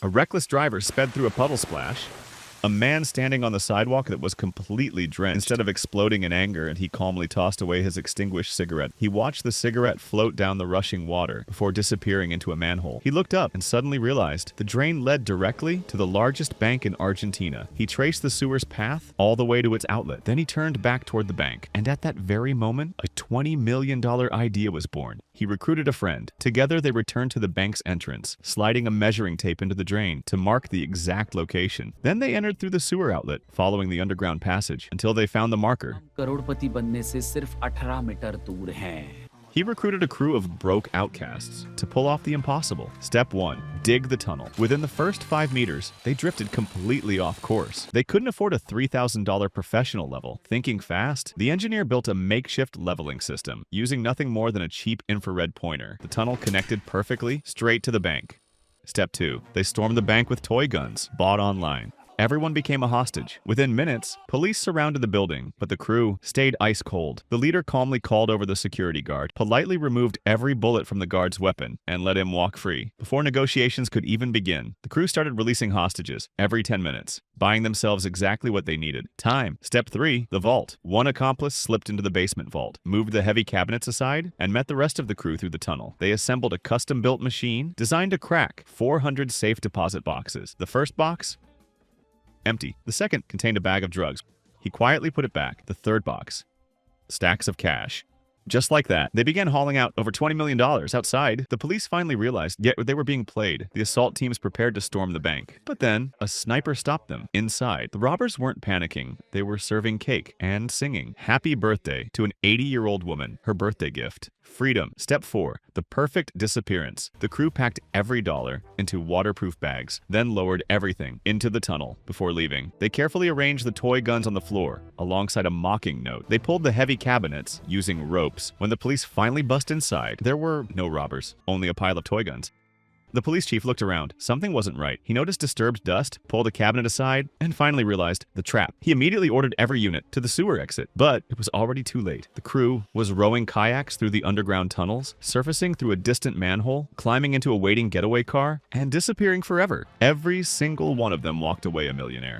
A reckless driver sped through a puddle splash. A man standing on the sidewalk that was completely drenched. Instead of exploding in anger, and he calmly tossed away his extinguished cigarette. He watched the cigarette float down the rushing water before disappearing into a manhole. He looked up and suddenly realized the drain led directly to the largest bank in Argentina. He traced the sewer's path all the way to its outlet. Then he turned back toward the bank. And at that very moment, a $20 million idea was born. He recruited a friend. Together, they returned to the bank's entrance, sliding a measuring tape into the drain to mark the exact location. Then they entered through the sewer outlet, following the underground passage, until they found the marker. करोड़पति बनने से सिर्फ 18 metre दूर हैं। He recruited a crew of broke outcasts to pull off the impossible. Step 1. Dig the tunnel. Within the first 5 meters, they drifted completely off course. They couldn't afford a $3,000 professional level. Thinking fast, the engineer built a makeshift leveling system, using nothing more than a cheap infrared pointer. The tunnel connected perfectly straight to the bank. Step 2. They stormed the bank with toy guns, bought online. Everyone became a hostage. Within minutes, police surrounded the building, but the crew stayed ice cold. The leader calmly called over the security guard, politely removed every bullet from the guard's weapon, and let him walk free. Before negotiations could even begin, the crew started releasing hostages every 10 minutes, buying themselves exactly what they needed. Time. Step 3. The vault. One accomplice slipped into the basement vault, moved the heavy cabinets aside, and met the rest of the crew through the tunnel. They assembled a custom-built machine designed to crack 400 safe deposit boxes. The first box? Empty. The second contained a bag of drugs. He quietly put it back. The third box. Stacks of cash. Just like that, they began hauling out over $20 million outside. The police finally realized, yet they were being played. The assault teams prepared to storm the bank. But then, a sniper stopped them. Inside, the robbers weren't panicking. They were serving cake and singing "Happy Birthday" to an 80-year-old woman, her birthday gift. Freedom. Step 4. The perfect disappearance. The crew packed every dollar into waterproof bags, then lowered everything into the tunnel before leaving. They carefully arranged the toy guns on the floor, alongside a mocking note. They pulled the heavy cabinets using ropes. When the police finally bust inside, there were no robbers, only a pile of toy guns. The police chief looked around. Something wasn't right. He noticed disturbed dust, pulled a cabinet aside, and finally realized the trap. He immediately ordered every unit to the sewer exit, but it was already too late. The crew was rowing kayaks through the underground tunnels, surfacing through a distant manhole, climbing into a waiting getaway car, and disappearing forever. Every single one of them walked away a millionaire.